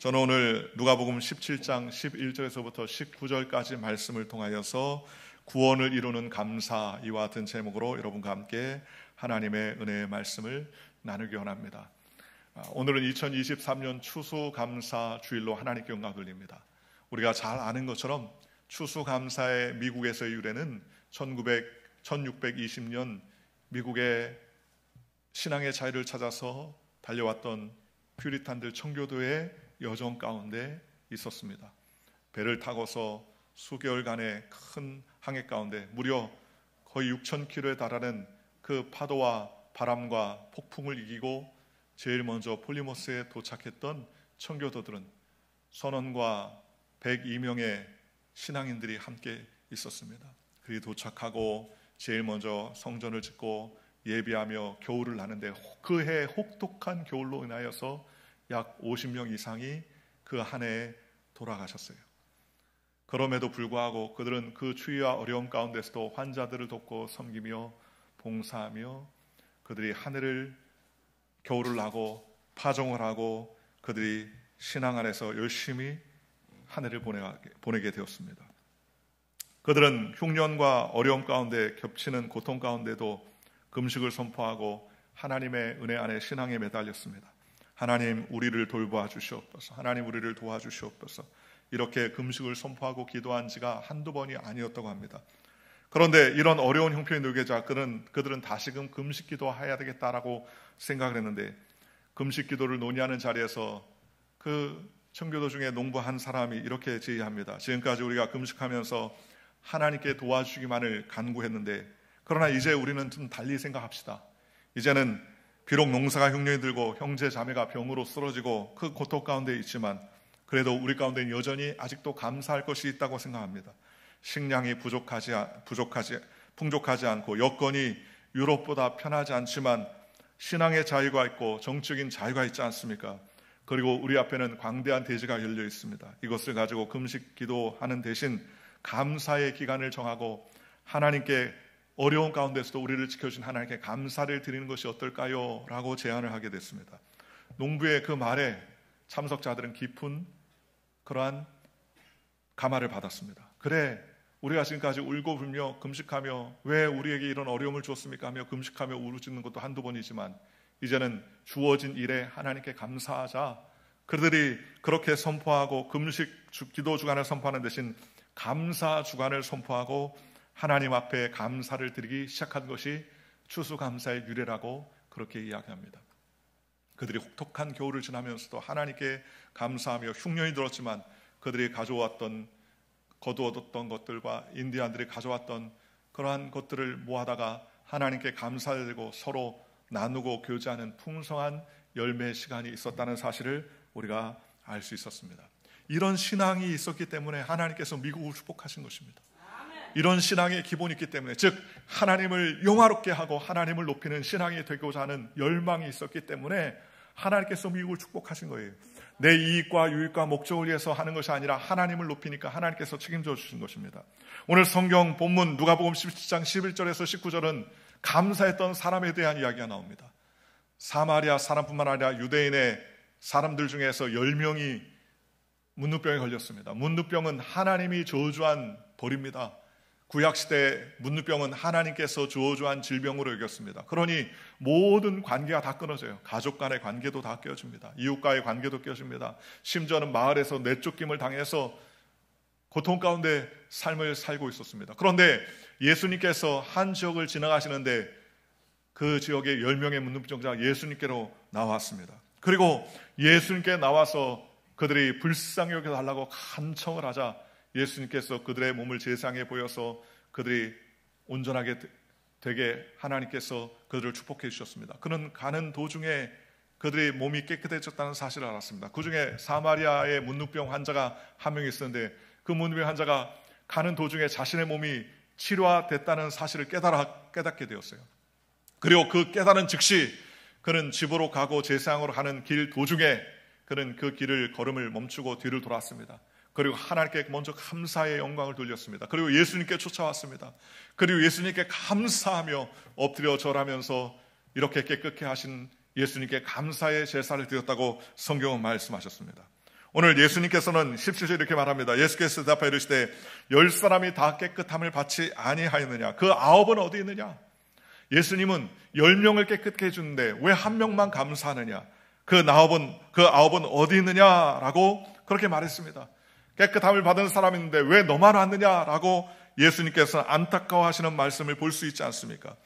저는 오늘 누가복음 17장 11절에서부터 19절까지 말씀을 통하여서 구원을 이루는 감사, 이와 같은 제목으로 여러분과 함께 하나님의 은혜의 말씀을 나누기 원합니다. 오늘은 2023년 추수감사 주일로 하나님께 영광 돌립니다. 우리가 잘 아는 것처럼 추수감사의 미국에서의 유래는 1620년 미국의 신앙의 자유를 찾아서 달려왔던 퓨리탄들 청교도의 여정 가운데 있었습니다. 배를 타고서 수개월간의 큰 항해 가운데 무려 거의 6,000km에 달하는 그 파도와 바람과 폭풍을 이기고 제일 먼저 폴리모스에 도착했던 청교도들은 선원과 102명의 신앙인들이 함께 있었습니다. 그들이 도착하고 제일 먼저 성전을 짓고 예비하며 겨울을 나는데 그해 혹독한 겨울로 인하여서 약 50명 이상이 그 한 해에 돌아가셨어요. 그럼에도 불구하고 그들은 그 추위와 어려움 가운데서도 환자들을 돕고 섬기며 봉사하며 그들이 한 해를 겨울을 나고 파종을 하고 그들이 신앙 안에서 열심히 한 해를 보내게 되었습니다. 그들은 흉년과 어려움 가운데 겹치는 고통 가운데도 금식을 선포하고 하나님의 은혜 안에 신앙에 매달렸습니다. 하나님 우리를 돌봐 주시옵소서, 하나님 우리를 도와주시옵소서, 이렇게 금식을 선포하고 기도한 지가 한두 번이 아니었다고 합니다. 그런데 이런 어려운 형편이 누게자 그들은 다시금 금식 기도해야 되겠다라고 생각을 했는데, 금식 기도를 논의하는 자리에서 그 청교도 중에 농부 한 사람이 이렇게 제의합니다. 지금까지 우리가 금식하면서 하나님께 도와주시기만을 간구했는데, 그러나 이제 우리는 좀 달리 생각합시다. 이제는 비록 농사가 흉년이 들고 형제 자매가 병으로 쓰러지고 그 고통 가운데 있지만 그래도 우리 가운데는 여전히 아직도 감사할 것이 있다고 생각합니다. 식량이 풍족하지 않고 여건이 유럽보다 편하지 않지만 신앙의 자유가 있고 정적인 자유가 있지 않습니까? 그리고 우리 앞에는 광대한 대지가 열려 있습니다. 이것을 가지고 금식 기도하는 대신 감사의 기간을 정하고 하나님께 어려운 가운데서도 우리를 지켜주신 하나님께 감사를 드리는 것이 어떨까요? 라고 제안을 하게 됐습니다. 농부의 그 말에 참석자들은 깊은 그러한 감화를 받았습니다. 그래, 우리가 지금까지 울고 불며 금식하며 왜 우리에게 이런 어려움을 주었습니까? 하며 금식하며 울어주는 것도 한두 번이지만 이제는 주어진 일에 하나님께 감사하자. 그들이 그렇게 선포하고 금식 기도 주간을 선포하는 대신 감사 주간을 선포하고 하나님 앞에 감사를 드리기 시작한 것이 추수감사의 유래라고 그렇게 이야기합니다. 그들이 혹독한 겨울을 지나면서도 하나님께 감사하며 흉년이 들었지만 그들이 거두었던 것들과 인디안들이 가져왔던 그러한 것들을 모아다가 하나님께 감사를 드리고 서로 나누고 교제하는 풍성한 열매의 시간이 있었다는 사실을 우리가 알 수 있었습니다. 이런 신앙이 있었기 때문에 하나님께서 미국을 축복하신 것입니다. 이런 신앙의 기본이 있기 때문에, 즉 하나님을 영화롭게 하고 하나님을 높이는 신앙이 되고자 하는 열망이 있었기 때문에 하나님께서 미국을 축복하신 거예요. 내 이익과 유익과 목적을 위해서 하는 것이 아니라 하나님을 높이니까 하나님께서 책임져 주신 것입니다. 오늘 성경 본문 누가복음 17장 11절에서 19절은 감사했던 사람에 대한 이야기가 나옵니다. 사마리아 사람뿐만 아니라 유대인의 사람들 중에서 10명이 문둥병에 걸렸습니다. 문둥병은 하나님이 저주한 벌입니다. 구약시대 문둥병은 하나님께서 저주한 질병으로 여겼습니다. 그러니 모든 관계가 다 끊어져요. 가족 간의 관계도 다 깨어집니다. 이웃과의 관계도 깨어집니다. 심지어는 마을에서 내쫓김을 당해서 고통 가운데 삶을 살고 있었습니다. 그런데 예수님께서 한 지역을 지나가시는데 그 지역에 10명의 문둥병자가 예수님께로 나왔습니다. 그리고 예수님께 나와서 그들이 불쌍히 여겨달라고 간청을 하자 예수님께서 그들의 몸을 제사장에 보여서 그들이 온전하게 되게 하나님께서 그들을 축복해 주셨습니다. 그는 가는 도중에 그들의 몸이 깨끗해졌다는 사실을 알았습니다. 그 중에 사마리아의 문둥병 환자가 한 명 있었는데 그 문둥병 환자가 가는 도중에 자신의 몸이 치료됐다는 사실을 깨닫게 되었어요. 그리고 그 깨달은 즉시 그는 집으로 가고 제사장으로 가는 길 도중에 그는 그 길을 걸음을 멈추고 뒤를 돌았습니다. 그리고 하나님께 먼저 감사의 영광을 돌렸습니다. 그리고 예수님께 쫓아왔습니다. 그리고 예수님께 감사하며 엎드려 절하면서 이렇게 깨끗게 하신 예수님께 감사의 제사를 드렸다고 성경은 말씀하셨습니다. 오늘 예수님께서는 17절 이렇게 말합니다. 예수께서 대답하여 이르시되 10사람이 다 깨끗함을 받지 아니하였느냐? 그 9은 어디 있느냐? 예수님은 10명을 깨끗게 해주는데 왜 한 명만 감사하느냐? 그 9은 어디 있느냐라고 그렇게 말했습니다. 깨끗함을 받은 사람이 있는데 왜 너만 왔느냐라고 예수님께서 안타까워하시는 말씀을 볼 수 있지 않습니까?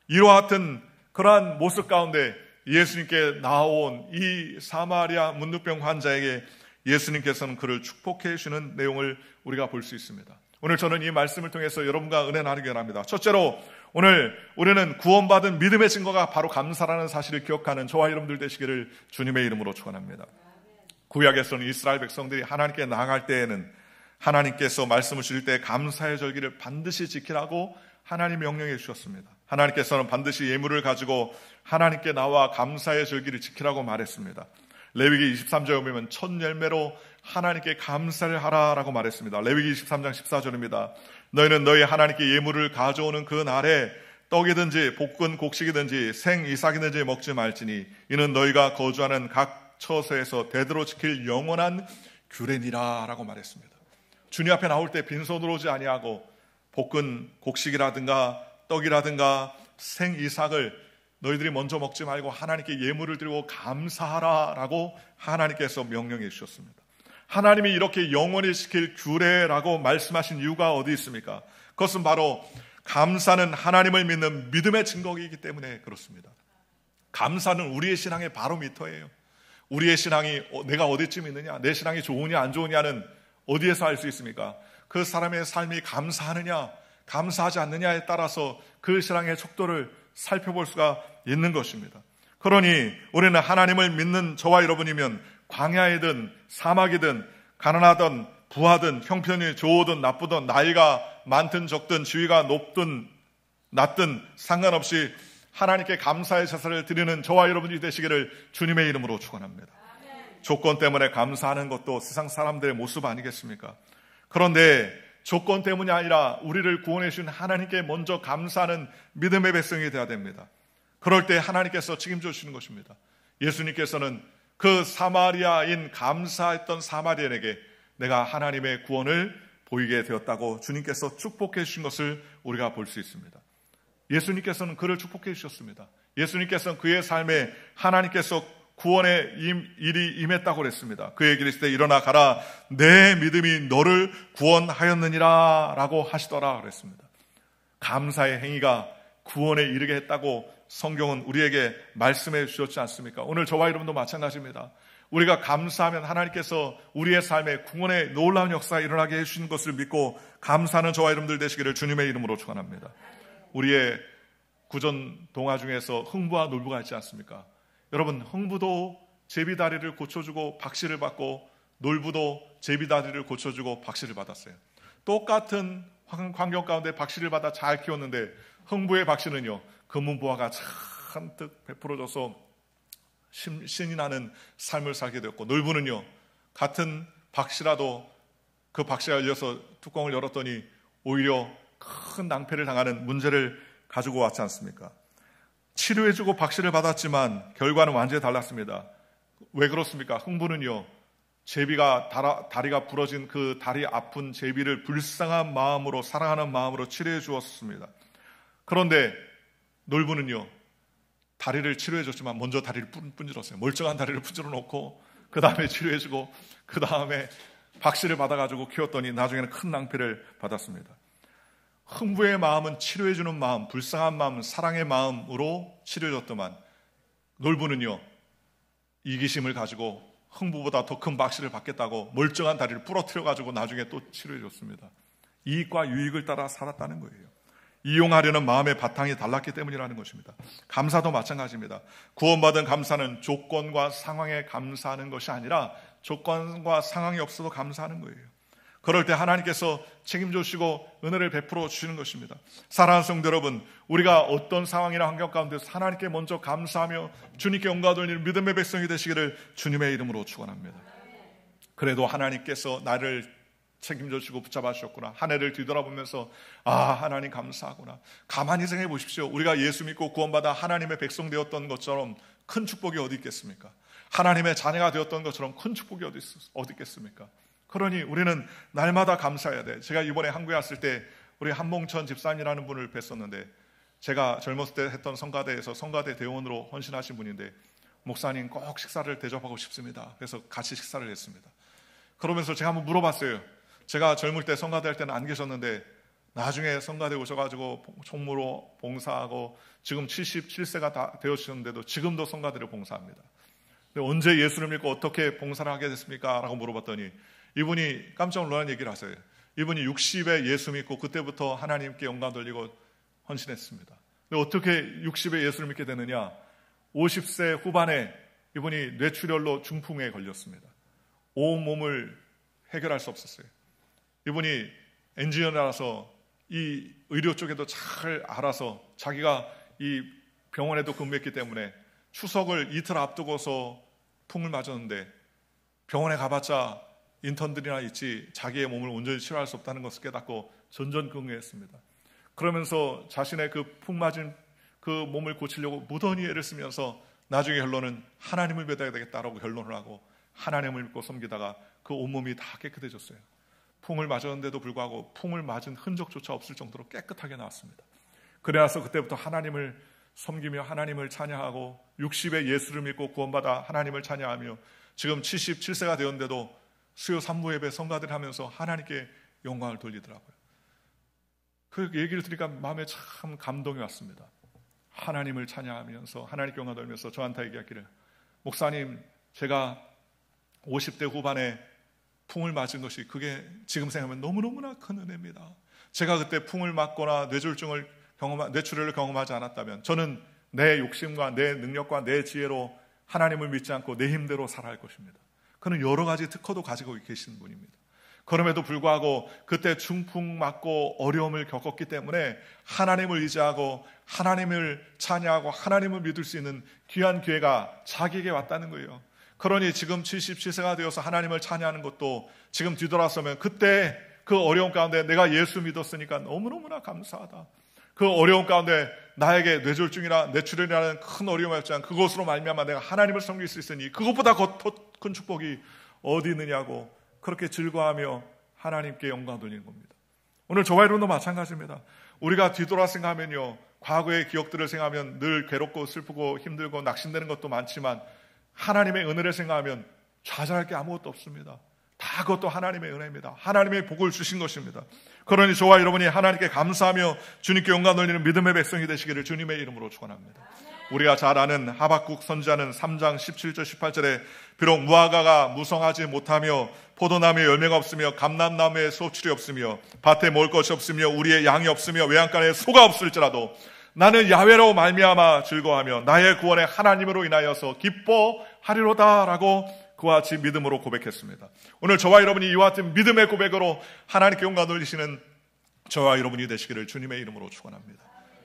이와 같은 그러한 모습 가운데 예수님께 나온 이 사마리아 문둥병 환자에게 예수님께서는 그를 축복해 주시는 내용을 우리가 볼 수 있습니다. 오늘 저는 이 말씀을 통해서 여러분과 은혜 나누기 원합니다. 첫째로 오늘 우리는 구원받은 믿음의 증거가 바로 감사라는 사실을 기억하는 저와 여러분들 되시기를 주님의 이름으로 축원합니다. 구약에서는 이스라엘 백성들이 하나님께 나아갈 때에는 하나님께서 말씀을 주실 때 감사의 절기를 반드시 지키라고 하나님 명령해 주셨습니다. 하나님께서는 반드시 예물을 가지고 하나님께 나와 감사의 절기를 지키라고 말했습니다. 레위기 23절에 보면 첫 열매로 하나님께 감사를 하라라고 말했습니다. 레위기 23장 14절입니다. 너희는 너희 하나님께 예물을 가져오는 그 날에 떡이든지 볶은 곡식이든지 생 이삭이든지 먹지 말지니 이는 너희가 거주하는 각 처소에서 대대로 지킬 영원한 규례니라 라고 말했습니다. 주님 앞에 나올 때 빈손으로 오지 아니하고 볶은 곡식이라든가 떡이라든가 생 이삭을 너희들이 먼저 먹지 말고 하나님께 예물을 드리고 감사하라라고 하나님께서 명령해 주셨습니다. 하나님이 이렇게 영원히 지킬 규례라고 말씀하신 이유가 어디 있습니까? 그것은 바로 감사는 하나님을 믿는 믿음의 증거이기 때문에 그렇습니다. 감사는 우리의 신앙의 바로미터예요. 우리의 신앙이 내가 어디쯤 있느냐, 내 신앙이 좋으냐 안 좋으냐는 어디에서 알 수 있습니까? 그 사람의 삶이 감사하느냐 감사하지 않느냐에 따라서 그 신앙의 척도를 살펴볼 수가 있는 것입니다. 그러니 우리는 하나님을 믿는 저와 여러분이면 광야이든 사막이든 가난하든 부하든 형편이 좋으든 나쁘든 나이가 많든 적든 지위가 높든 낮든 상관없이 하나님께 감사의 제사를 드리는 저와 여러분이 되시기를 주님의 이름으로 축원합니다. 조건 때문에 감사하는 것도 세상 사람들의 모습 아니겠습니까? 그런데 조건 때문이 아니라 우리를 구원해 주신 하나님께 먼저 감사하는 믿음의 백성이 되어야 됩니다. 그럴 때 하나님께서 책임져 주시는 것입니다. 예수님께서는 그 사마리아인 감사했던 사마리아인에게 내가 하나님의 구원을 보이게 되었다고 주님께서 축복해 주신 것을 우리가 볼 수 있습니다. 예수님께서는 그를 축복해 주셨습니다. 예수님께서는 그의 삶에 하나님께서 구원의 일이 임했다고 그랬습니다. 그에게 이르시되 일어나 가라 내 믿음이 너를 구원하였느니라 라고 하시더라 그랬습니다. 감사의 행위가 구원에 이르게 했다고 성경은 우리에게 말씀해 주셨지 않습니까? 오늘 저와 여러분도 마찬가지입니다. 우리가 감사하면 하나님께서 우리의 삶에 구원의 놀라운 역사가 일어나게 해주신 것을 믿고 감사하는 저와 여러분들 되시기를 주님의 이름으로 축원합니다. 우리의 구전 동화 중에서 흥부와 놀부가 있지 않습니까? 여러분, 흥부도 제비다리를 고쳐주고 박씨를 받고 놀부도 제비다리를 고쳐주고 박씨를 받았어요. 똑같은 환경 가운데 박씨를 받아 잘 키웠는데 흥부의 박씨는요, 금은보화가 잔뜩 베풀어져서 신이 나는 삶을 살게 되었고, 놀부는요, 같은 박씨라도 그 박씨가 열려서 뚜껑을 열었더니 오히려 큰 낭패를 당하는 문제를 가지고 왔지 않습니까? 치료해주고 박씨를 받았지만 결과는 완전히 달랐습니다. 왜 그렇습니까? 흥부는요, 제비가 다리가 부러진 그 다리 아픈 제비를 불쌍한 마음으로 사랑하는 마음으로 치료해 주었습니다. 그런데 놀부는요, 다리를 치료해줬지만 먼저 다리를 분질렀어요. 멀쩡한 다리를 분질러 놓고 그 다음에 치료해주고 그 다음에 박씨를 받아가지고 키웠더니 나중에는 큰 낭패를 받았습니다. 흥부의 마음은 치료해주는 마음, 불쌍한 마음, 사랑의 마음으로 치료해줬더만 놀부는요, 이기심을 가지고 흥부보다 더 큰 박씨를 받겠다고 멀쩡한 다리를 부러뜨려가지고 나중에 또 치료해줬습니다. 이익과 유익을 따라 살았다는 거예요. 이용하려는 마음의 바탕이 달랐기 때문이라는 것입니다. 감사도 마찬가지입니다. 구원받은 감사는 조건과 상황에 감사하는 것이 아니라 조건과 상황이 없어도 감사하는 거예요. 그럴 때 하나님께서 책임져 주시고 은혜를 베풀어 주시는 것입니다. 사랑하는 성도 여러분, 우리가 어떤 상황이나 환경 가운데서 하나님께 먼저 감사하며 주님께 영광을 돌리는 믿음의 백성이 되시기를 주님의 이름으로 축원합니다. 그래도 하나님께서 나를 책임져 주시고 붙잡아 주셨구나. 한 해를 뒤돌아보면서 하나님 감사하구나. 가만히 생각해 보십시오. 우리가 예수 믿고 구원받아 하나님의 백성 되었던 것처럼 큰 축복이 어디 있겠습니까? 하나님의 자녀가 되었던 것처럼 큰 축복이 어디 있겠습니까? 그러니 우리는 날마다 감사해야 돼. 제가 이번에 한국에 왔을 때 우리 한몽천 집사님이라는 분을 뵀었는데, 제가 젊었을 때 했던 성가대에서 성가대 대원으로 헌신하신 분인데, 목사님 꼭 식사를 대접하고 싶습니다. 그래서 같이 식사를 했습니다. 그러면서 제가 한번 물어봤어요. 제가 젊을 때 성가대 할 때는 안 계셨는데 나중에 성가대 오셔가지고 총무로 봉사하고 지금 77세가 다 되어주셨는데도 지금도 성가대를 봉사합니다. 근데 언제 예수를 믿고 어떻게 봉사를 하게 됐습니까? 라고 물어봤더니 이분이 깜짝 놀라는 얘기를 하세요. 이분이 60에 예수 믿고 그때부터 하나님께 영광 돌리고 헌신했습니다. 근데 어떻게 60에 예수를 믿게 되느냐? 50세 후반에 이분이 뇌출혈로 중풍에 걸렸습니다. 온 몸을 해결할 수 없었어요. 이분이 엔지니어라서 이 의료 쪽에도 잘 알아서 자기가 이 병원에도 근무했기 때문에 추석을 이틀 앞두고서 풍을 맞았는데 병원에 가봤자 인턴들이나 있지 자기의 몸을 온전히 치료할 수 없다는 것을 깨닫고 전전긍긍했습니다. 그러면서 자신의 그 풍 맞은 그 몸을 고치려고 무던히 애를 쓰면서 나중에 결론은 하나님을 믿어야 되겠다라고 결론을 하고 하나님을 믿고 섬기다가 그 온몸이 다 깨끗해졌어요. 풍을 맞았는데도 불구하고 풍을 맞은 흔적조차 없을 정도로 깨끗하게 나왔습니다. 그래서 그때부터 하나님을 섬기며 하나님을 찬양하고 60에 예수를 믿고 구원받아 하나님을 찬양하며 지금 77세가 되었는데도 수요 산무 예배 성가들 하면서 하나님께 영광을 돌리더라고요. 그 얘기를 들으니까 마음에 참 감동이 왔습니다. 하나님을 찬양하면서 하나님께 영광 돌리면서 저한테 얘기하기를, 목사님 제가 50대 후반에 풍을 맞은 것이 그게 지금 생각하면 너무너무나 큰 은혜입니다. 제가 그때 풍을 맞거나 뇌출혈을 경험하지 않았다면 저는 내 욕심과 내 능력과 내 지혜로 하나님을 믿지 않고 내 힘대로 살아갈 것입니다. 그는 여러 가지 특허도 가지고 계신 분입니다. 그럼에도 불구하고 그때 중풍 맞고 어려움을 겪었기 때문에 하나님을 의지하고 하나님을 찬양하고 하나님을 믿을 수 있는 귀한 기회가 자기에게 왔다는 거예요. 그러니 지금 77세가 되어서 하나님을 찬양하는 것도 지금 뒤돌아서면 그때 그 어려움 가운데 내가 예수 믿었으니까 너무너무나 감사하다. 그 어려움 가운데 나에게 뇌졸중이나 뇌출혈이라는 큰 어려움이 없지만 그것으로 말미암아 내가 하나님을 섬길 수 있으니 그것보다 더 큰 축복이 어디 있느냐고 그렇게 즐거워하며 하나님께 영광 돌리는 겁니다. 오늘 저와 여러분도 마찬가지입니다. 우리가 뒤돌아 생각하면요, 과거의 기억들을 생각하면 늘 괴롭고 슬프고 힘들고 낙심되는 것도 많지만 하나님의 은혜를 생각하면 좌절할 게 아무것도 없습니다. 다 그것도 하나님의 은혜입니다. 하나님의 복을 주신 것입니다. 그러니 저와 여러분이 하나님께 감사하며 주님께 영광 돌리는 믿음의 백성이 되시기를 주님의 이름으로 축원합니다. 우리가 잘 아는 하박국 선지자는 3장 17절 18절에 비록 무화과가 무성하지 못하며 포도나무에 열매가 없으며 감람나무에 소출이 없으며 밭에 먹을 것이 없으며 우리의 양이 없으며 외양간에 소가 없을지라도 나는 야훼로 말미암아 즐거워하며 나의 구원의 하나님으로 인하여서 기뻐하리로다라고 그와 같이 믿음으로 고백했습니다. 오늘 저와 여러분이 이와 같은 믿음의 고백으로 하나님께 영광 돌리시는 저와 여러분이 되시기를 주님의 이름으로 축원합니다.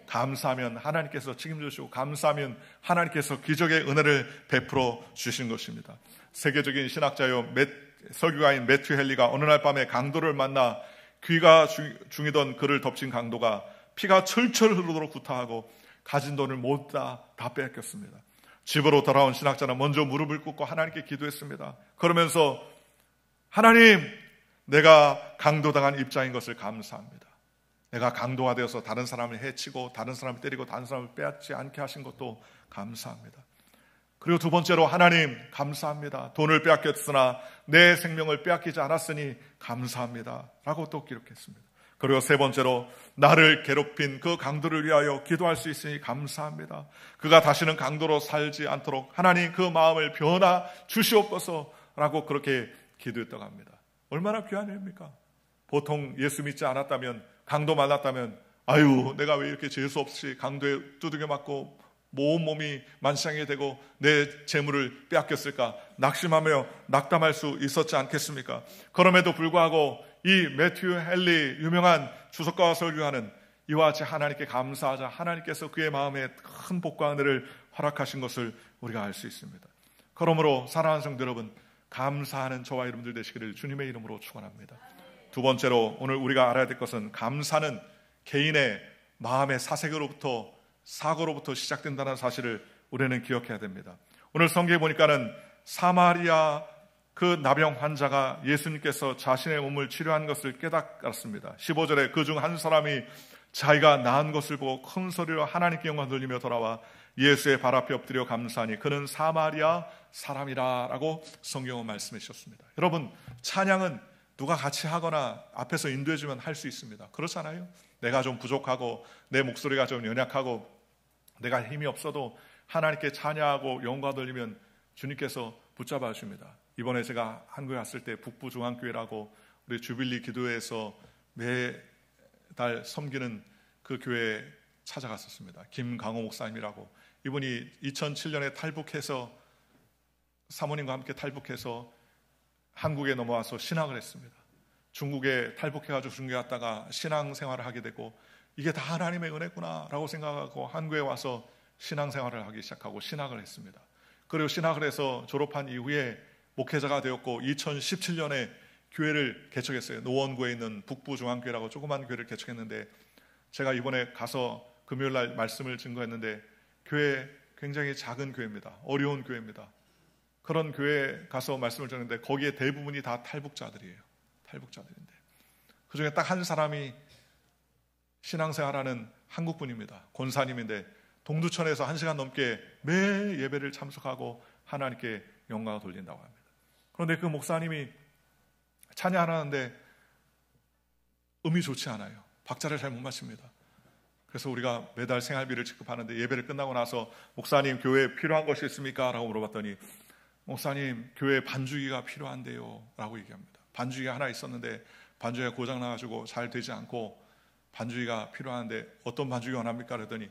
감사하면 하나님께서 책임져주시고 감사하면 하나님께서 기적의 은혜를 베풀어 주신 것입니다. 세계적인 신학자요 설교가인 매튜 헨리가 어느 날 밤에 강도를 만나 귀가 중이던 그를 덮친 강도가 피가 철철 흐르도록 구타하고 가진 돈을 모두 다 빼앗겼습니다. 집으로 돌아온 신학자는 먼저 무릎을 꿇고 하나님께 기도했습니다. 그러면서 하나님, 내가 강도당한 입장인 것을 감사합니다. 내가 강도가 되어서 다른 사람을 해치고 다른 사람을 때리고 다른 사람을 빼앗지 않게 하신 것도 감사합니다. 그리고 두 번째로 하나님 감사합니다. 돈을 빼앗겼으나 내 생명을 빼앗기지 않았으니 감사합니다 라고 또 기록했습니다. 그리고 세 번째로 나를 괴롭힌 그 강도를 위하여 기도할 수 있으니 감사합니다. 그가 다시는 강도로 살지 않도록 하나님 그 마음을 변화 주시옵소서 라고 그렇게 기도했다고 합니다. 얼마나 귀한 일입니까? 보통 예수 믿지 않았다면, 강도 만났다면 아유 내가 왜 이렇게 재수 없이 강도에 두들겨 맞고 온 몸이 만상하게 되고 내 재물을 빼앗겼을까 낙심하며 낙담할 수 있었지 않겠습니까? 그럼에도 불구하고 이 매튜 헨리 유명한 주석가와 설교하는 이와 같이 하나님께 감사하자 하나님께서 그의 마음에 큰 복과 은혜를 허락하신 것을 우리가 알 수 있습니다. 그러므로 사랑하는 성도 여러분, 감사하는 저와 여러분들 되시기를 주님의 이름으로 축원합니다. 두 번째로 오늘 우리가 알아야 될 것은 감사는 개인의 마음의 사고로부터 시작된다는 사실을 우리는 기억해야 됩니다. 오늘 성경에 보니까는 사마리아 그 나병 환자가 예수님께서 자신의 몸을 치료한 것을 깨닫았습니다. 15절에 그 중 한 사람이 자기가 나은 것을 보고 큰 소리로 하나님께 영광 돌리며 돌아와 예수의 발 앞에 엎드려 감사하니 그는 사마리아 사람이라라고 성경은 말씀해 주셨습니다. 여러분, 찬양은 누가 같이 하거나 앞에서 인도해주면 할 수 있습니다. 그렇잖아요. 내가 좀 부족하고 내 목소리가 좀 연약하고 내가 힘이 없어도 하나님께 찬양하고 영광 돌리면 주님께서 붙잡아 주십니다. 이번에 제가 한국에 왔을 때 북부중앙교회라고 우리 주빌리 기도회에서 매달 섬기는 그 교회에 찾아갔었습니다. 김강호 목사님이라고, 이분이 2007년에 탈북해서 사모님과 함께 탈북해서 한국에 넘어와서 신학을 했습니다. 중국에 탈북해가지고 중국에 갔다가 신앙생활을 하게 되고 이게 다 하나님의 은혜구나 라고 생각하고 한국에 와서 신앙생활을 하기 시작하고 신학을 했습니다. 그리고 신학을 해서 졸업한 이후에 목회자가 되었고 2017년에 교회를 개척했어요. 노원구에 있는 북부중앙교회라고 조그만 교회를 개척했는데, 제가 이번에 가서 금요일날 말씀을 증거했는데 교회 굉장히 작은 교회입니다. 어려운 교회입니다. 그런 교회에 가서 말씀을 전했는데 거기에 대부분이 다 탈북자들이에요. 탈북자들인데 그중에 딱 한 사람이 신앙생활하는 한국분입니다. 권사님인데 동두천에서 1시간 넘게 매 예배를 참석하고 하나님께 영광을 돌린다고 합니다. 그런데 그 목사님이 찬양하는데 음이 좋지 않아요. 박자를 잘 못 맞춥니다. 그래서 우리가 매달 생활비를 지급하는데 예배를 끝나고 나서 목사님 교회에 필요한 것이 있습니까? 라고 물어봤더니 목사님 교회에 반주기가 필요한데요 라고 얘기합니다. 반주기가 하나 있었는데 반주기가 고장나가지고 잘 되지 않고 반주기가 필요한데 어떤 반주기 원합니까? 그랬더니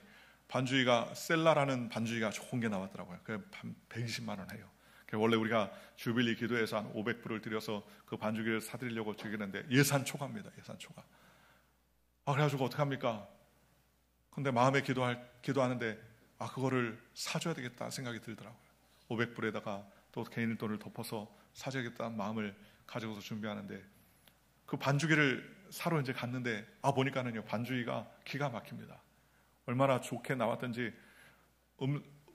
반주기가 셀라라는 반주기가 좋은 게 나왔더라고요. 그게 120만 원 해요. 원래 우리가 주빌리 기도에서 한 500불을 들여서 그 반주기를 사드리려고 드리는데 예산 초과입니다. 예산 초과. 그래가지고 어떡합니까? 근데 마음에 기도하는데 그거를 사줘야 되겠다 생각이 들더라고요. 500불에다가 또 개인 돈을 덮어서 사줘야겠다는 마음을 가지고서 준비하는데 그 반주기를 사러 이제 갔는데 보니까는요 반주기가 기가 막힙니다. 얼마나 좋게 나왔던지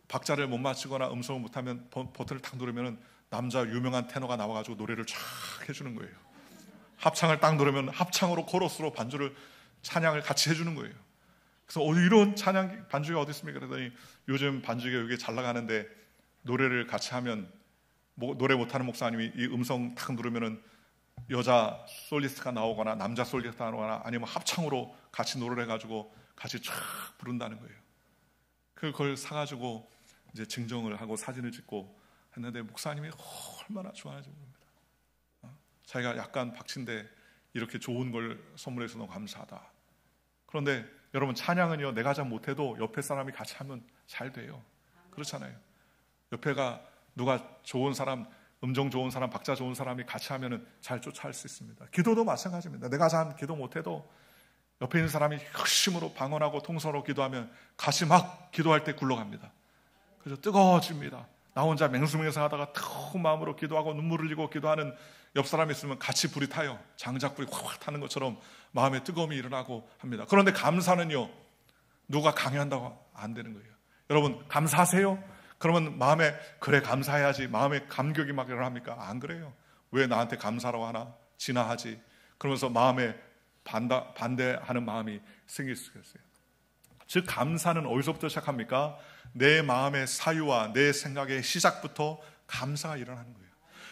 박자를 못 맞추거나 음성을 못하면 버튼을 탁 누르면 남자 유명한 테너가 나와가지고 노래를 쫙 해주는 거예요. 합창을 딱 누르면 합창으로 코러스로 반주를 찬양을 같이 해주는 거예요. 그래서 이런 찬양 반주가 어디 있습니까? 그러더니 요즘 반주가 여기 잘 나가는데 노래를 같이 하면 노래 못하는 목사님이 이 음성 탁 누르면은 여자 솔리스트가 나오거나 남자 솔리스트가 나오거나 아니면 합창으로 같이 노래를 해가지고 같이 쫙 부른다는 거예요. 그걸 사가지고 이제 증정을 하고 사진을 찍고 했는데 목사님이 얼마나 좋아하는지 모릅니다. 자기가 약간 박친데 이렇게 좋은 걸 선물해서 너무 감사하다. 그런데 여러분 찬양은요 내가 잘 못해도 옆에 사람이 같이 하면 잘 돼요. 그렇잖아요. 옆에가 누가 좋은 사람, 음정 좋은 사람, 박자 좋은 사람이 같이 하면은 잘 쫓아갈 수 있습니다. 기도도 마찬가지입니다. 내가 잘 기도 못해도 옆에 있는 사람이 흑심으로 방언하고 통성으로 기도하면 같이 막 기도할 때 굴러갑니다. 그래서 뜨거워집니다. 나 혼자 맹수맹사하다가 뜨거운 마음으로 기도하고 눈물을 흘리고 기도하는 옆 사람이 있으면 같이 불이 타요. 장작불이 확확 타는 것처럼 마음에 뜨거움이 일어나고 합니다. 그런데 감사는요 누가 강요한다고 안 되는 거예요. 여러분 감사하세요? 그러면 마음에 그래 감사해야지 마음에 감격이 막 일어납니까? 안 그래요. 왜 나한테 감사라고 하나? 진화하지. 그러면서 마음에 반대하는 마음이 생길 수가 있어요. 즉 감사는 어디서부터 시작합니까? 내 마음의 사유와 내 생각의 시작부터 감사가 일어나는 거예요.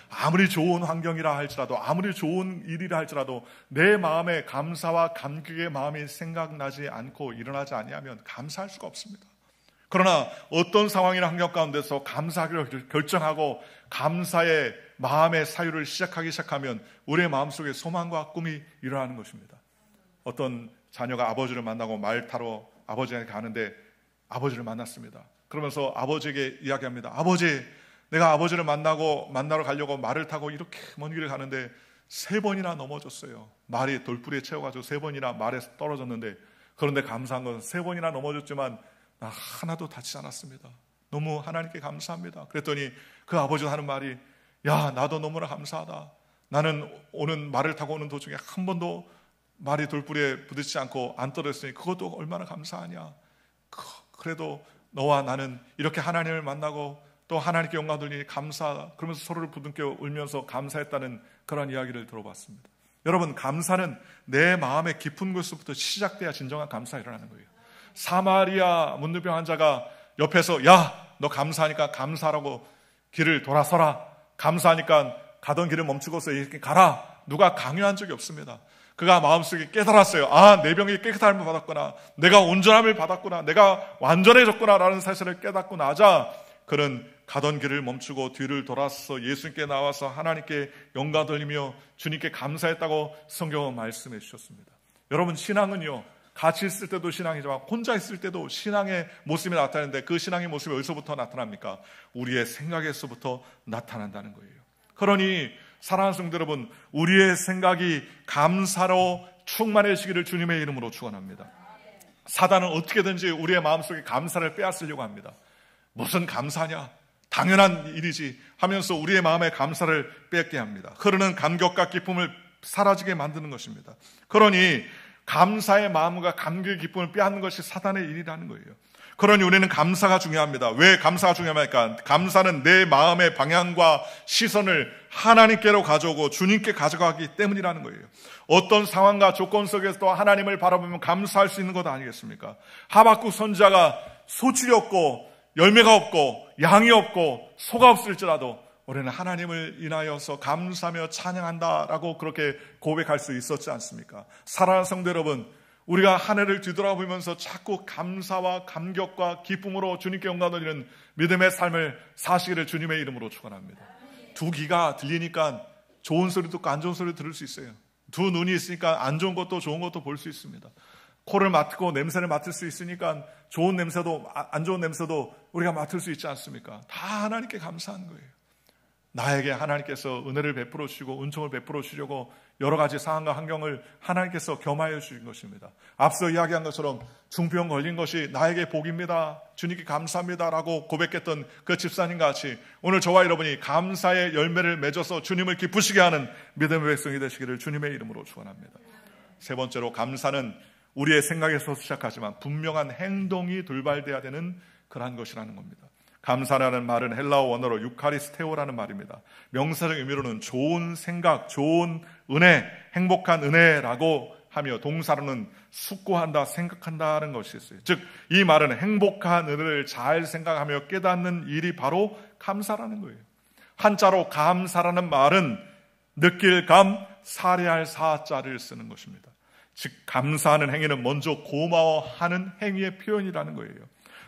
아무리 좋은 환경이라 할지라도 아무리 좋은 일이라 할지라도 내 마음에 감사와 감격의 마음이 생각나지 않고 일어나지 아니하면 감사할 수가 없습니다. 그러나 어떤 상황이나 환경 가운데서 감사하기로 결정하고 감사의 마음의 사유를 시작하기 시작하면 우리의 마음속에 소망과 꿈이 일어나는 것입니다. 어떤 자녀가 아버지를 만나고 말 타러 아버지에게 가는데 아버지를 만났습니다. 그러면서 아버지에게 이야기합니다. 아버지, 내가 아버지를 만나러 가려고 말을 타고 이렇게 먼 길을 가는데 3번이나 넘어졌어요. 말이 돌부리에 채워가지고 3번이나 말에서 떨어졌는데 그런데 감사한 건 3번이나 넘어졌지만 나 하나도 다치지 않았습니다. 너무 하나님께 감사합니다. 그랬더니 그 아버지가 하는 말이 야 나도 너무나 감사하다. 나는 말을 타고 오는 도중에 한 번도 말이 돌부리에 부딪히지 않고 안 떨어졌으니 그것도 얼마나 감사하냐. 그래도 너와 나는 이렇게 하나님을 만나고 또 하나님께 영광 돌리니 감사, 그러면서 서로를 부둥켜 울면서 감사했다는 그런 이야기를 들어봤습니다. 여러분, 감사는 내 마음의 깊은 곳에서부터 시작돼야 진정한 감사가 일어나는 거예요. 사마리아 문둥병 환자가 옆에서 야, 너 감사하니까 감사라고 길을 돌아서라, 감사하니까 가던 길을 멈추고서 이렇게 가라, 누가 강요한 적이 없습니다. 그가 마음속에 깨달았어요. 아, 내 병이 깨끗함을 받았구나, 내가 온전함을 받았구나, 내가 완전해졌구나 라는 사실을 깨닫고 나자 그는 가던 길을 멈추고 뒤를 돌아서 예수님께 나와서 하나님께 영광 돌리며 주님께 감사했다고 성경은 말씀해 주셨습니다. 여러분, 신앙은요, 같이 있을 때도 신앙이지만 혼자 있을 때도 신앙의 모습이 나타나는데 그 신앙의 모습이 어디서부터 나타납니까? 우리의 생각에서부터 나타난다는 거예요. 그러니 사랑하는 성도 여러분, 우리의 생각이 감사로 충만해지기를 주님의 이름으로 축원합니다. 사단은 어떻게든지 우리의 마음속에 감사를 빼앗으려고 합니다. 무슨 감사냐? 당연한 일이지 하면서 우리의 마음에 감사를 뺏게 합니다. 흐르는 감격과 기쁨을 사라지게 만드는 것입니다. 그러니 감사의 마음과 감격의 기쁨을 빼앗는 것이 사단의 일이라는 거예요. 그러니 우리는 감사가 중요합니다. 왜 감사가 중요합니까? 감사는 내 마음의 방향과 시선을 하나님께로 가져오고 주님께 가져가기 때문이라는 거예요. 어떤 상황과 조건 속에서도 하나님을 바라보면 감사할 수 있는 것 아니겠습니까? 하박국 선지자가 소출이 없고 열매가 없고 양이 없고 소가 없을지라도 우리는 하나님을 인하여서 감사하며 찬양한다라고 그렇게 고백할 수 있었지 않습니까? 사랑하는 성도 여러분, 우리가 하늘을 뒤돌아보면서 자꾸 감사와 감격과 기쁨으로 주님께 영광 돌리는 믿음의 삶을 사시기를 주님의 이름으로 축원합니다. 두 귀가 들리니까 좋은 소리도 듣고 안 좋은 소리도 들을 수 있어요. 두 눈이 있으니까 안 좋은 것도 좋은 것도 볼 수 있습니다. 코를 맡고 냄새를 맡을 수 있으니까 좋은 냄새도 안 좋은 냄새도 우리가 맡을 수 있지 않습니까? 다 하나님께 감사한 거예요. 나에게 하나님께서 은혜를 베풀어 주시고 은총을 베풀어 주려고 여러 가지 상황과 환경을 하나님께서 겸하여 주신 것입니다. 앞서 이야기한 것처럼 중병 걸린 것이 나에게 복입니다, 주님께 감사합니다라고 고백했던 그 집사님과 같이 오늘 저와 여러분이 감사의 열매를 맺어서 주님을 기쁘시게 하는 믿음의 백성이 되시기를 주님의 이름으로 축원합니다. 세 번째로, 감사는 우리의 생각에서 시작하지만 분명한 행동이 돌발돼야 되는 그러한 것이라는 겁니다. 감사라는 말은 헬라어 원어로 유카리스테오라는 말입니다. 명사적 의미로는 좋은 생각, 좋은 은혜, 행복한 은혜라고 하며 동사로는 숙고한다, 생각한다는 것이 있어요. 즉, 이 말은 행복한 은혜를 잘 생각하며 깨닫는 일이 바로 감사라는 거예요. 한자로 감사라는 말은 느낄 감, 사례할 사자를 쓰는 것입니다. 즉, 감사하는 행위는 먼저 고마워하는 행위의 표현이라는 거예요.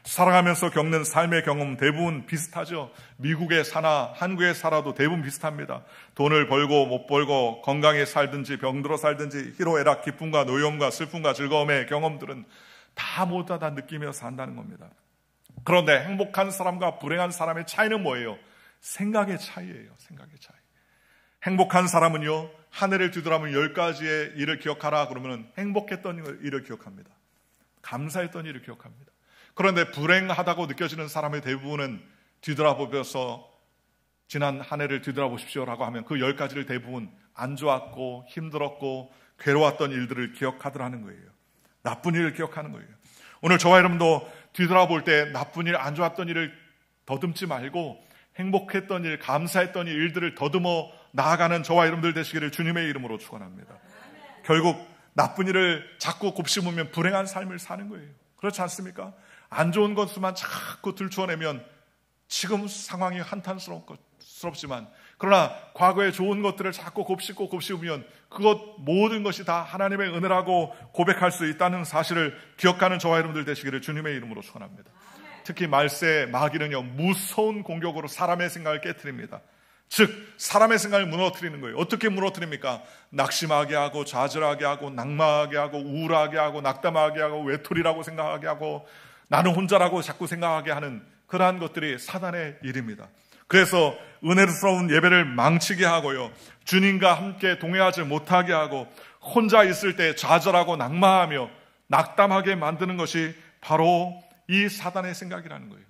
살아가면서 겪는 삶의 경험 대부분 비슷하죠. 미국에 사나 한국에 살아도 대부분 비슷합니다. 돈을 벌고 못 벌고 건강에 살든지 병들어 살든지 희로애락, 기쁨과 노여움과 슬픔과 즐거움의 경험들은 다 모두 다 느끼며 산다는 겁니다. 그런데 행복한 사람과 불행한 사람의 차이는 뭐예요? 생각의 차이예요. 생각의 차이. 행복한 사람은요, 하늘을 뒤돌아보면 10가지의 일을 기억하라 그러면 행복했던 일을 기억합니다. 감사했던 일을 기억합니다. 그런데 불행하다고 느껴지는 사람의 대부분은 뒤돌아보면서 지난 한 해를 뒤돌아보십시오라고 하면 그 10가지를 대부분 안 좋았고 힘들었고 괴로웠던 일들을 기억하더라는 거예요. 나쁜 일을 기억하는 거예요. 오늘 저와 여러분도 뒤돌아볼 때 나쁜 일, 안 좋았던 일을 더듬지 말고 행복했던 일, 감사했던 일들을 더듬어 나아가는 저와 여러분들 되시기를 주님의 이름으로 축원합니다. 결국 나쁜 일을 자꾸 곱씹으면 불행한 삶을 사는 거예요. 그렇지 않습니까? 안 좋은 것만 자꾸 들추어내면 지금 상황이 한탄스럽지만 그러나 과거의 좋은 것들을 자꾸 곱씹으면 그것 모든 것이 다 하나님의 은혜라고 고백할 수 있다는 사실을 기억하는 저와 여러분들 되시기를 주님의 이름으로 축원합니다. 특히 말세 마귀는요, 무서운 공격으로 사람의 생각을 깨트립니다. 즉 사람의 생각을 무너뜨리는 거예요. 어떻게 무너뜨립니까? 낙심하게 하고 좌절하게 하고 낙마하게 하고 우울하게 하고 낙담하게 하고 외톨이라고 생각하게 하고 나는 혼자라고 자꾸 생각하게 하는 그러한 것들이 사단의 일입니다. 그래서 은혜스러운 예배를 망치게 하고요, 주님과 함께 동행하지 못하게 하고 혼자 있을 때 좌절하고 낙마하며 낙담하게 만드는 것이 바로 이 사단의 생각이라는 거예요.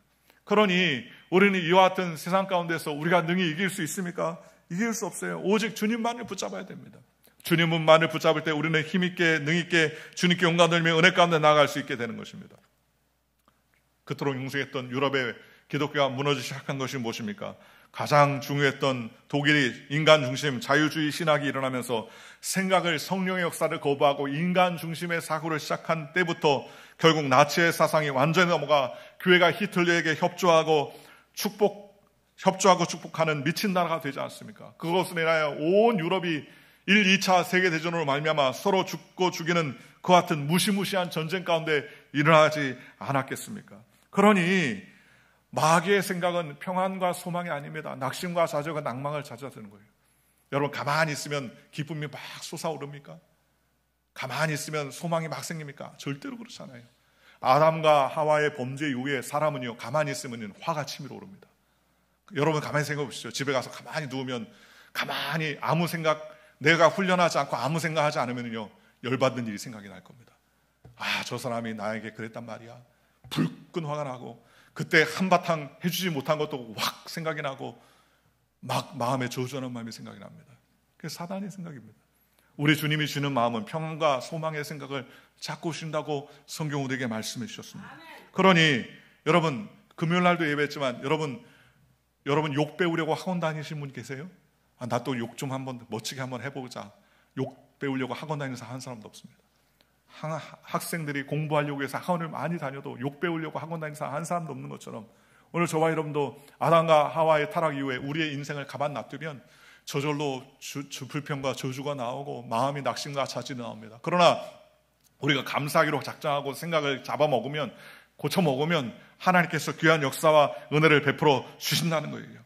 그러니 우리는 이와 같은 세상 가운데서 우리가 능히 이길 수 있습니까? 이길 수 없어요. 오직 주님만을 붙잡아야 됩니다. 주님만을 붙잡을 때 우리는 힘있게 능있게 주님께 영광 돌리며 은혜 가운데 나아갈 수 있게 되는 것입니다. 그토록 융성했던 유럽의 기독교가 무너지기 시작한 것이 무엇입니까? 가장 중요했던 독일이 인간 중심 자유주의 신학이 일어나면서 생각을, 성령의 역사를 거부하고 인간 중심의 사고를 시작한 때부터 결국 나치의 사상이 완전히 넘어가 교회가 히틀러에게 협조하고 축복하는 미친 나라가 되지 않습니까? 그것으로 인하여 온 유럽이 1, 2차 세계대전으로 말미암아 서로 죽고 죽이는 그와 같은 무시무시한 전쟁 가운데 일어나지 않았겠습니까? 그러니 마귀의 생각은 평안과 소망이 아닙니다. 낙심과 좌절과 낭망을 찾아드는 거예요. 여러분, 가만히 있으면 기쁨이 막 솟아오릅니까? 가만히 있으면 소망이 막 생깁니까? 절대로 그렇지 않아요. 아담과 하와의 범죄 이후에 사람은요, 가만히 있으면 화가 치밀어 오릅니다. 여러분, 가만히 생각해 보시죠. 집에 가서 가만히 누우면, 가만히 아무 생각, 내가 훈련하지 않고 아무 생각하지 않으면요, 열받는 일이 생각이 날 겁니다. 아, 저 사람이 나에게 그랬단 말이야. 불끈 화가 나고, 그때 한바탕 해주지 못한 것도 확 생각이 나고, 막 마음에 저주하는 마음이 생각이 납니다. 그게 사단의 생각입니다. 우리 주님이 주는 마음은 평안과 소망의 생각을 찾고 오신다고 성경 우리에게 말씀해 주셨습니다. 그러니 여러분, 금요일 날도 예배했지만 여러분 욕 배우려고 학원 다니신 분 계세요? 아, 나 또 욕 좀 한번 멋지게 한번 해보자. 욕 배우려고 학원 다니는 사람 한 사람도 없습니다. 학생들이 공부하려고 해서 학원을 많이 다녀도 욕 배우려고 학원 다니는 사람 한 사람도 없는 것처럼, 오늘 저와 여러분도 아담과 하와의 타락 이후에 우리의 인생을 가만 놔두면 저절로 불평과 저주가 나오고 마음이 낙심과 자질이 나옵니다. 그러나 우리가 감사하기로 작정하고 생각을 잡아먹으면, 고쳐먹으면 하나님께서 귀한 역사와 은혜를 베풀어 주신다는 거예요.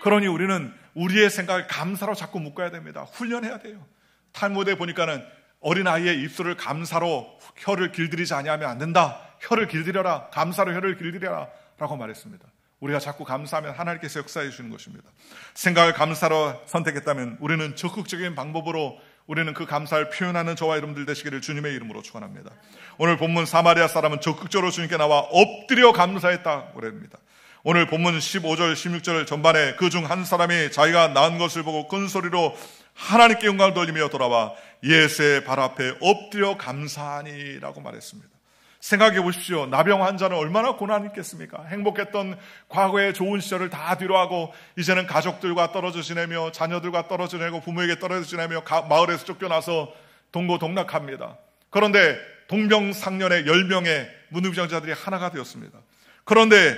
그러니 우리는 우리의 생각을 감사로 자꾸 묶어야 됩니다. 훈련해야 돼요. 탈무드에 보니까는 어린아이의 입술을 감사로 혀를 길들이지 아니하면 안 된다. 혀를 길들여라. 감사로 혀를 길들여라 라고 말했습니다. 우리가 자꾸 감사하면 하나님께서 역사해 주시는 것입니다. 생각을 감사로 선택했다면 우리는 적극적인 방법으로 우리는 그 감사를 표현하는 저와 여러분들 되시기를 주님의 이름으로 축원합니다. 오늘 본문 사마리아 사람은 적극적으로 주님께 나와 엎드려 감사했다고 그럽니다. 오늘 본문 15절 16절 전반에 그 중 한 사람이 자기가 낳은 것을 보고 큰 소리로 하나님께 영광을 돌리며 돌아와 예수의 발 앞에 엎드려 감사하니 라고 말했습니다. 생각해 보십시오. 나병 환자는 얼마나 고난이 있겠습니까? 행복했던 과거의 좋은 시절을 다 뒤로하고 이제는 가족들과 떨어져 지내며 자녀들과 떨어져 지내고 부모에게 떨어져 지내며 마을에서 쫓겨나서 동고동락합니다. 그런데 동병상련의 10명의 문둥병자들이 하나가 되었습니다. 그런데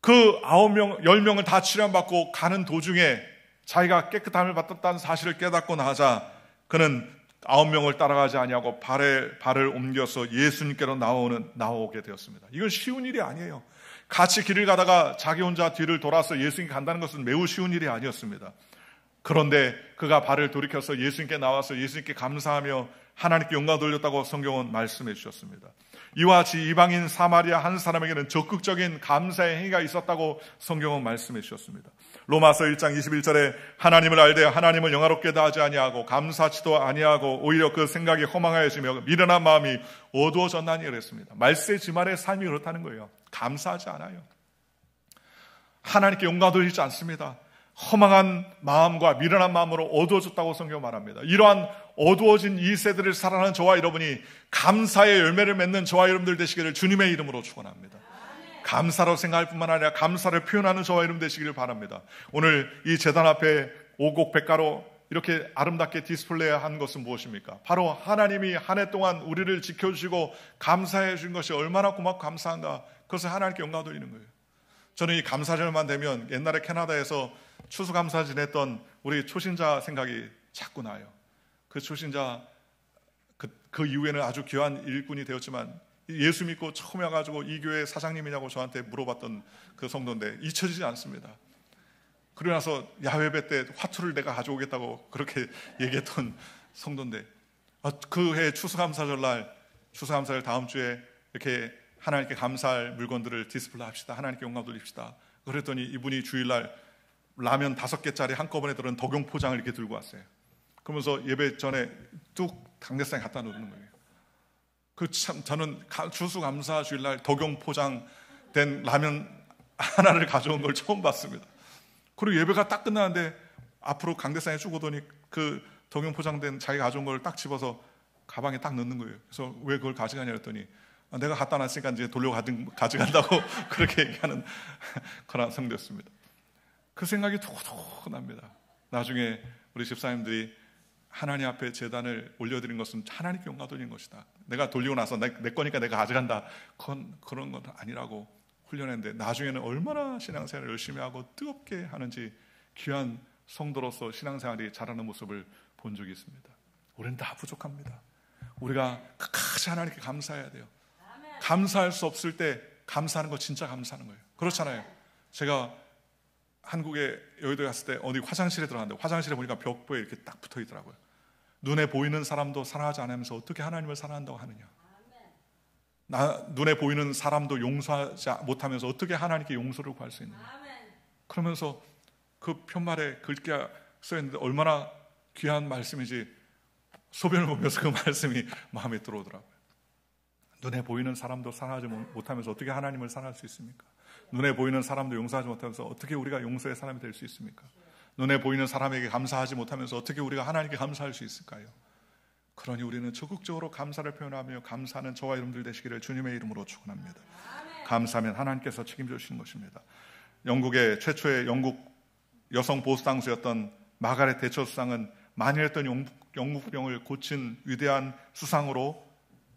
그 10명을 다 치료받고 가는 도중에 자기가 깨끗함을 받았다는 사실을 깨닫고 나자 그는 9명을 따라가지 아니하고 발을 옮겨서 예수님께로 나오게 되었습니다. 이건 쉬운 일이 아니에요. 같이 길을 가다가 자기 혼자 뒤를 돌아서 예수님께 간다는 것은 매우 쉬운 일이 아니었습니다. 그런데 그가 발을 돌이켜서 예수님께 나와서 예수님께 감사하며 하나님께 영광 돌렸다고 성경은 말씀해 주셨습니다. 이와 같이 이방인 사마리아 한 사람에게는 적극적인 감사의 행위가 있었다고 성경은 말씀해 주셨습니다. 로마서 1장 21절에 하나님을 알되 하나님을 영화롭게 다하지 아니하고 감사치도 아니하고 오히려 그 생각이 허망하여지며 미련한 마음이 어두워졌나니 그랬습니다. 말세지말의 삶이 그렇다는 거예요. 감사하지 않아요. 하나님께 영광 돌리지 않습니다. 허망한 마음과 미련한 마음으로 어두워졌다고 성경 말합니다. 이러한 어두워진 이 세대를 살아가는 저와 여러분이 감사의 열매를 맺는 저와 여러분들 되시기를 주님의 이름으로 축원합니다. 감사로 생각할 뿐만 아니라 감사를 표현하는 저와 여러분 되시기를 바랍니다. 오늘 이 제단 앞에 오곡 백가로 이렇게 아름답게 디스플레이한 것은 무엇입니까? 바로 하나님이 한 해 동안 우리를 지켜주시고 감사해 주신 것이 얼마나 고맙고 감사한가, 그것을 하나님께 영광 돌리는 거예요. 저는 이 감사절만 되면 옛날에 캐나다에서 추수감사 지냈던 우리 초신자 생각이 자꾸 나요. 그 초신자 그 이후에는 아주 귀한 일꾼이 되었지만 예수 믿고 처음에 와가지고 이 교회 사장님이냐고 저한테 물어봤던 그 성도인데 잊혀지지 않습니다. 그러고 나서 야외배 때 화투를 내가 가져오겠다고 그렇게 얘기했던 성도인데, 그 해 추수감사절 다음 주에 이렇게 하나님께 감사할 물건들을 디스플레이 합시다. 하나님께 영광 돌립시다. 그랬더니 이분이 주일날 라면 5개짜리 한꺼번에 들은 덕용 포장을 이렇게 들고 왔어요. 그러면서 예배 전에 뚝 당대상에 갖다 놓는 거예요. 저는 추수감사 주일날 덕용 포장된 라면 하나를 가져온 걸 처음 봤습니다. 그리고 예배가 딱 끝나는데 앞으로 강대상에 쭉 오더니 그 덕용 포장된 자기가 가져온 걸 딱 집어서 가방에 딱 넣는 거예요. 그래서 왜 그걸 가져가냐 했더니 내가 갖다 놨으니까 이제 가져간다고 그렇게 얘기하는 그런 성도였습니다. 그 생각이 톡톡 납니다. 나중에 우리 집사님들이 하나님 앞에 제단을 올려드린 것은 하나님께 영광 돌리는 것이다. 내가 돌리고 나서 내 거니까 내가 가져간다. 그런 건 아니라고 훈련했는데 나중에는 얼마나 신앙생활을 열심히 하고 뜨겁게 하는지 귀한 성도로서 신앙생활이 자라는 모습을 본 적이 있습니다. 우리는 다 부족합니다. 우리가 끝까지 하나님께 감사해야 돼요. 감사할 수 없을 때 감사하는 거 진짜 감사하는 거예요. 그렇잖아요. 제가 한국에 여의도에 갔을 때 어디 화장실에 들어갔는데 화장실에 보니까 벽보에 이렇게 딱 붙어 있더라고요. 눈에 보이는 사람도 사랑하지 않으면서 어떻게 하나님을 사랑한다고 하느냐. 눈에 보이는 사람도 용서하지 못하면서 어떻게 하나님께 용서를 구할 수 있느냐. 그러면서 그 편말에 글귀가 써있는데 얼마나 귀한 말씀이지 소변을 보면서 그 말씀이 마음에 들어오더라고요. 눈에 보이는 사람도 사랑하지 못하면서 어떻게 하나님을 사랑할 수 있습니까? 눈에 보이는 사람도 용서하지 못하면서 어떻게 우리가 용서의 사람이 될 수 있습니까? 눈에 보이는 사람에게 감사하지 못하면서 어떻게 우리가 하나님께 감사할 수 있을까요? 그러니 우리는 적극적으로 감사를 표현하며 감사하는 저와 여러분들 되시기를 주님의 이름으로 축원합니다. 감사하면 하나님께서 책임져 주시는 것입니다. 영국의 최초의 영국 여성 보수당수였던 마가렛 대처 수상은 만일했던 영국병을 고친 위대한 수상으로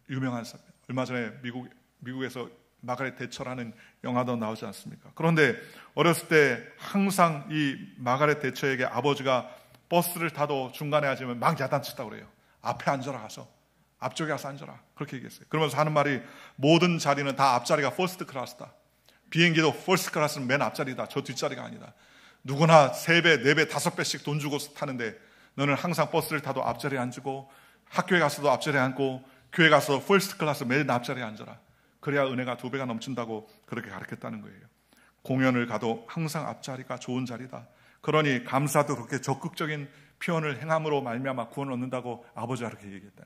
유명한 사람입니다. 얼마 전에 미국에서 마가렛 대처라는 영화도 나오지 않습니까? 그런데 어렸을 때 항상 이 마가렛 대처에게 아버지가 버스를 타도 중간에 앉으면 막 야단쳤다고 그래요. 앞에 앉아라 가서. 앞쪽에 가서 앉아라. 그렇게 얘기했어요. 그러면서 하는 말이 모든 자리는 다 앞자리가 퍼스트 클래스다. 비행기도 퍼스트 클래스는 맨 앞자리다. 저 뒷자리가 아니다. 누구나 3배, 4배, 5배씩 돈 주고 타는데 너는 항상 버스를 타도 앞자리에 앉고 학교에 가서도 앞자리에 앉고 교회 가서 퍼스트 클래스 맨 앞자리에 앉아라. 그래야 은혜가 2배가 넘친다고 그렇게 가르쳤다는 거예요. 공연을 가도 항상 앞자리가 좋은 자리다. 그러니 감사도 그렇게 적극적인 표현을 행함으로 말미암아 구원을 얻는다고 아버지가 그렇게 얘기했다.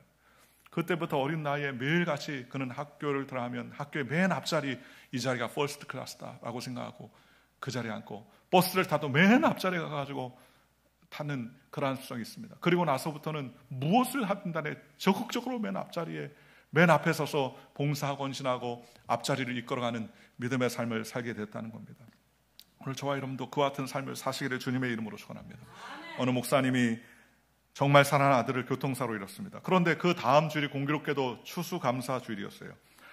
그때부터 어린 나이에 매일같이 그는 학교를 들어가면 학교의 맨 앞자리 이 자리가 퍼스트 클래스다라고 생각하고 그 자리에 앉고 버스를 타도 맨 앞자리에 가가지고 타는 그러한 습성이 있습니다. 그리고 나서부터는 무엇을 하든간에 적극적으로 맨 앞자리에 맨 앞에 서서 봉사하고 헌신하고 앞자리를 이끌어가는 믿음의 삶을 살게 됐다는 겁니다. 오늘 저와 여러분도 그와 같은 삶을 사시기를 주님의 이름으로 축원합니다. 어느 목사님이 정말 사랑하는 아들을 교통사고로 잃었습니다. 그런데 그 다음 주일이 공교롭게도 추수감사 주일이었어요.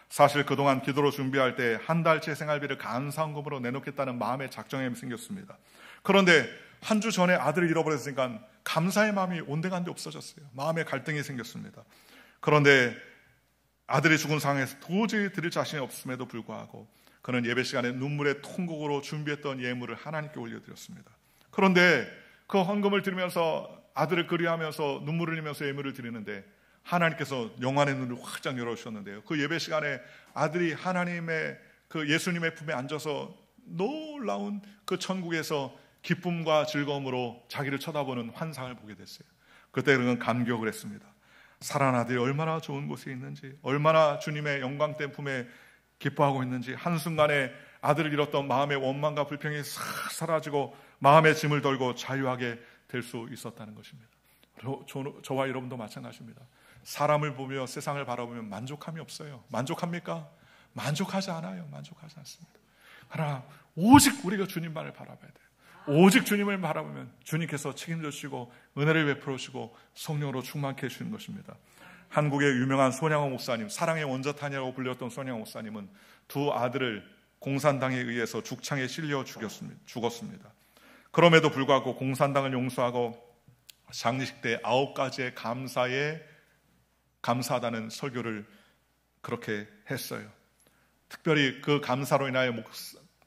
사실 그동안 기도로 준비할 때 한 달치 생활비를 감사헌금으로 내놓겠다는 마음의 작정이 생겼습니다. 그런데 한 주 전에 아들을 잃어버렸으니까 감사의 마음이 온데간데 없어졌어요. 마음의 갈등이 생겼습니다. 그런데 아들이 죽은 상황에서 도저히 드릴 자신이 없음에도 불구하고 그는 예배 시간에 눈물의 통곡으로 준비했던 예물을 하나님께 올려드렸습니다. 그런데 그 헌금을 드리면서 아들을 그리하면서 눈물을 흘리면서 예물을 드리는데 하나님께서 영안의 눈을 확장 열어주셨는데요. 그 예배 시간에 아들이 하나님의 그 예수님의 품에 앉아서 놀라운 그 천국에서 기쁨과 즐거움으로 자기를 쳐다보는 환상을 보게 됐어요. 그때 그는 감격을 했습니다. 사랑하는 아들이 얼마나 좋은 곳에 있는지, 얼마나 주님의 영광된 품에 기뻐하고 있는지, 한순간에 아들을 잃었던 마음의 원망과 불평이 싹 사라지고 마음의 짐을 덜고 자유하게 될 수 있었다는 것입니다. 저와 여러분도 마찬가지입니다. 사람을 보며 세상을 바라보면 만족함이 없어요. 만족합니까? 만족하지 않아요. 만족하지 않습니다. 그러나 오직 우리가 주님만을 바라봐야 돼요. 오직 주님을 바라보면 주님께서 책임져 주시고 은혜를 베풀어 주시고 성령으로 충만케 해주시는 것입니다. 한국의 유명한 손양호 목사님, 사랑의 원자탄이라고 불렸던 손양호 목사님은 두 아들을 공산당에 의해서 죽창에 실려 죽었습니다. 그럼에도 불구하고 공산당을 용서하고 장례식 때 9가지의 감사에 감사하다는 설교를 그렇게 했어요. 특별히 그 감사로 인하여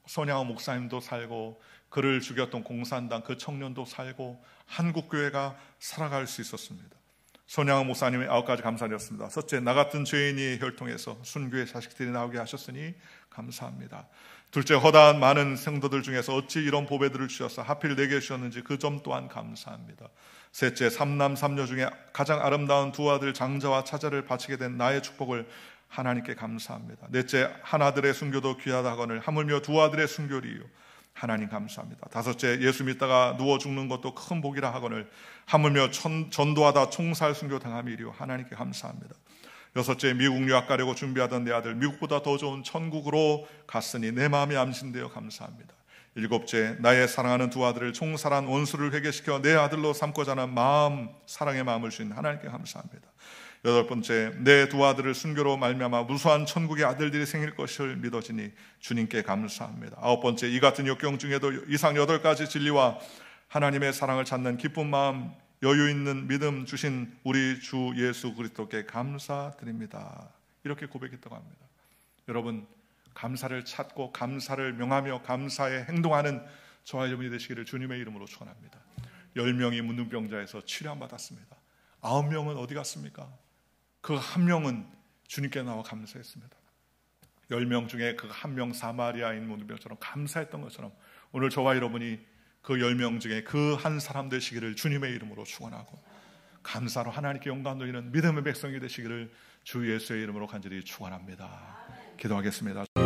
손양호 목사님도 살고 그를 죽였던 공산당 그 청년도 살고 한국교회가 살아갈 수 있었습니다. 손양호 목사님의 9가지 감사였습니다. 첫째, 나 같은 죄인이 혈통해서 순교의 자식들이 나오게 하셨으니 감사합니다. 둘째, 허다한 많은 성도들 중에서 어찌 이런 보배들을 주셔서 하필 내게 주셨는지 그 점 또한 감사합니다. 셋째, 3남 3녀 중에 가장 아름다운 두 아들 장자와 차자를 바치게 된 나의 축복을 하나님께 감사합니다. 넷째, 한 아들의 순교도 귀하다거늘 하물며 두 아들의 순교리요 하나님 감사합니다. 다섯째, 예수 믿다가 누워 죽는 것도 큰 복이라 하거늘 하물며 전도하다 총살 순교 당함이리요 하나님께 감사합니다. 6째, 미국 유학 가려고 준비하던 내 아들 미국보다 더 좋은 천국으로 갔으니 내 마음이 안심되어 감사합니다. 7째, 나의 사랑하는 두 아들을 총살한 원수를 회개시켜 내 아들로 삼고자 하는 마음, 사랑의 마음을 주신 하나님께 감사합니다. 8번째, 내 두 아들을 순교로 말미암아 무수한 천국의 아들들이 생길 것을 믿어지니 주님께 감사합니다. 9번째, 이 같은 역경 중에도 이상 8가지 진리와 하나님의 사랑을 찾는 기쁜 마음, 여유 있는 믿음 주신 우리 주 예수 그리스도께 감사드립니다. 이렇게 고백했다고 합니다. 여러분, 감사를 찾고 감사를 명하며 감사에 행동하는 저와 여러분이 되시기를 주님의 이름으로 축원합니다. 10명이 문둥병자에서 치료받았습니다. 9명은 어디 갔습니까? 그 한 명은 주님께 나와 감사했습니다. 10명 중에 그 한 명 사마리아인 문둥병처럼 감사했던 것처럼 오늘 저와 여러분이 그 10명 중에 그 한 사람 되시기를 주님의 이름으로 축원하고 감사로 하나님께 영광 돌리는 믿음의 백성이 되시기를 주 예수의 이름으로 간절히 축원합니다. 기도하겠습니다.